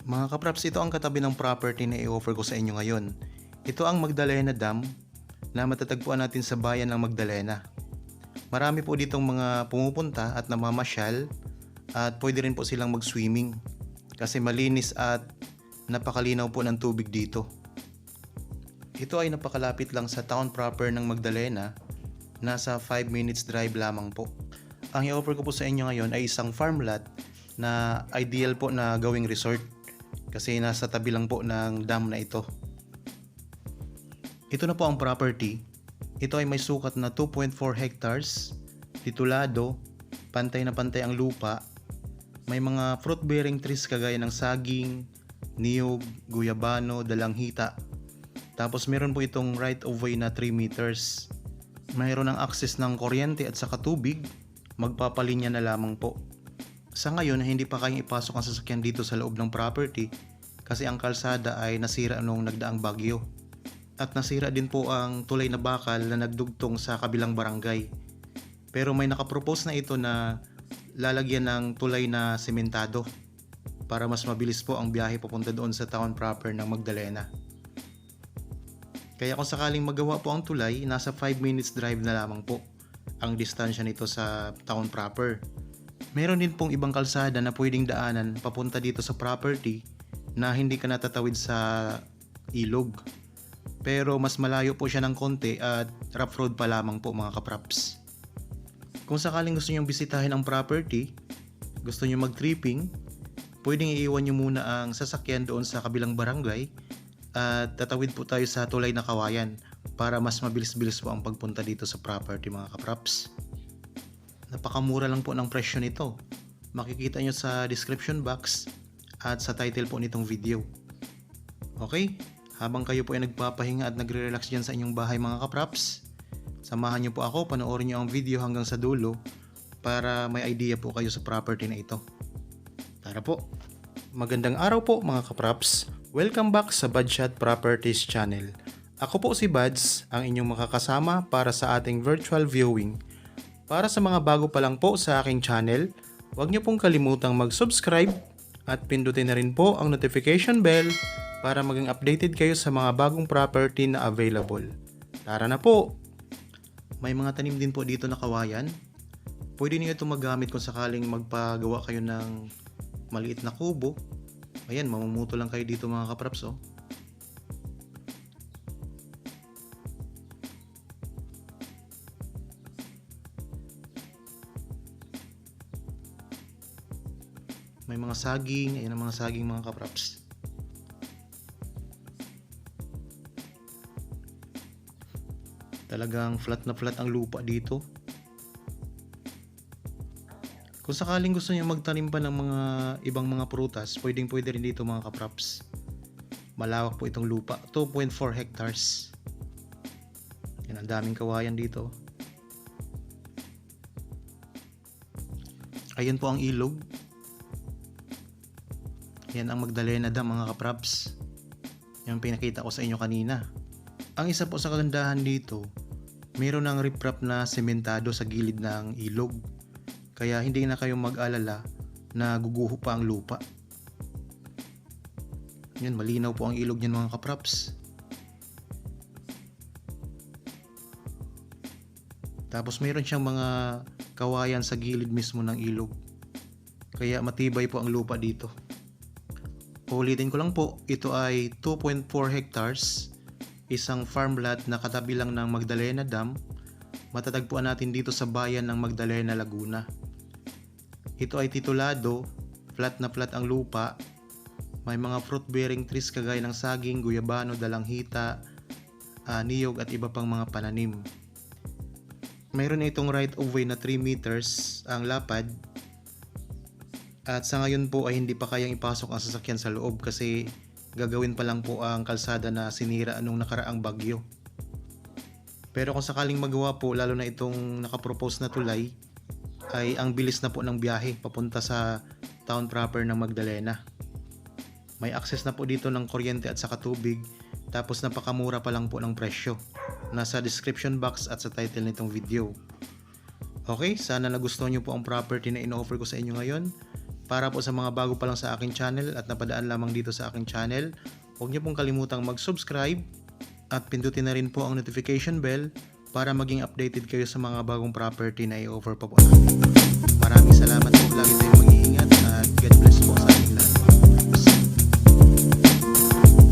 Mga kapraps, ito ang katabi ng property na i-offer ko sa inyo ngayon. Ito ang Magdalena Dam na matatagpuan natin sa bayan ng Magdalena. Marami po ditong mga pumupunta at namamasyal at pwede rin po silang mag-swimming kasi malinis at napakalinaw po ng tubig dito. Ito ay napakalapit lang sa town proper ng Magdalena, nasa 5 minutes drive lamang po. Ang i-offer ko po sa inyo ngayon ay isang farm lot na ideal po na gawing resort kasi nasa tabi lang po ng dam na ito. Ito na po ang property. Ito ay may sukat na 2.4 hectares, titulado, pantay na pantay ang lupa, may mga fruit bearing trees kagaya ng saging, niyog, guyabano, dalanghita. Tapos meron po itong right of way na 3 meters. Mayroon ng access ng kuryente at saka tubig, magpapalinya na lamang po. Sa ngayon, hindi pa kayang ipasok ang sasakyan dito sa loob ng property kasi ang kalsada ay nasira noong nagdaang bagyo. At nasira din po ang tulay na bakal na nagdugtong sa kabilang barangay. Pero may nakapropose na ito na lalagyan ng tulay na sementado para mas mabilis po ang biyahe papunta doon sa town proper ng Magdalena. Kaya kung sakaling magawa po ang tulay, nasa 5 minutes drive na lamang po ang distansya nito sa town proper. Meron din pong ibang kalsada na pwedeng daanan papunta dito sa property na hindi ka natatawid sa ilog. Pero mas malayo po siya ng konti at rough road pa lamang po mga kapraps. Kung sakaling gusto nyong bisitahin ang property, gusto nyo mag-tripping, pwedeng iiwan nyo muna ang sasakyan doon sa kabilang barangay at tatawid po tayo sa tulay na kawayan para mas mabilis-bilis po ang pagpunta dito sa property mga kapraps. Napakamura lang po ng presyo nito. Makikita nyo sa description box at sa title po nitong video. Okay? Habang kayo po ay nagpapahinga at nagre-relax dyan sa inyong bahay mga kapraps, samahan nyo po ako, panoorin nyo ang video hanggang sa dulo para may idea po kayo sa property na ito. Tara po! Magandang araw po mga kapraps! Welcome back sa Badshot Properties channel. Ako po si Bads, ang inyong makakasama para sa ating virtual viewing. Para sa mga bago pa lang po sa aking channel, huwag niyo pong kalimutang mag-subscribe at pindutin na rin po ang notification bell para maging updated kayo sa mga bagong property na available. Tara na po! May mga tanim din po dito na kawayan. Pwede niyo ito magamit kung sakaling magpagawa kayo ng maliit na kubo. Ayan, mamumuto lang kayo dito mga kapraps oh. May mga saging, ayan ang mga saging mga kapraps. Talagang flat na flat ang lupa dito. Kung sakaling gusto niyo magtanim pa ng mga ibang mga prutas, pwede rin dito mga kapraps. Malawak po itong lupa, 2.4 hectares. Yan, ang daming kawayan dito. Ayan po ang ilog. Yan ang Magdalena Dam mga kapraps. Yung pinakita ko sa inyo kanina. Ang isa po sa kagandahan dito, mayroon ng riprap na sementado sa gilid ng ilog. Kaya hindi na kayong mag-alala na guguho pa ang lupa. Yan, malinaw po ang ilog niyan mga kapraps. Tapos mayroon siyang mga kawayan sa gilid mismo ng ilog. Kaya matibay po ang lupa dito. Ulitin ko lang po, ito ay 2.4 hectares, isang farm lot na katabi lang ng Magdalena Dam. Matatagpuan natin dito sa bayan ng Magdalena, Laguna. Ito ay titulado, flat na flat ang lupa, may mga fruit bearing trees kagaya ng saging, guyabano, dalanghita, niyog at iba pang mga pananim. Mayroon itong right of way na 3 meters ang lapad. At sa ngayon po ay hindi pa kayang ipasok ang sasakyan sa loob kasi gagawin pa lang po ang kalsada na sinira nung nakaraang bagyo. Pero kung sakaling magawa po, lalo na itong nakapropose na tulay, ay ang bilis na po ng biyahe papunta sa town proper ng Magdalena. May access na po dito ng kuryente at saka tubig, tapos napakamura pa lang po ng presyo. Nasa description box at sa title nitong video. Okay, sana nagustuhan nyo po ang property na in-offer ko sa inyo ngayon. Para po sa mga bago pa lang sa aking channel at napadaan lamang dito sa aking channel, huwag niyo pong kalimutang mag-subscribe at pindutin na rin po ang notification bell para maging updated kayo sa mga bagong property na i-offer pa po namin. Maraming salamat po. Lagi tayong mag-iingat.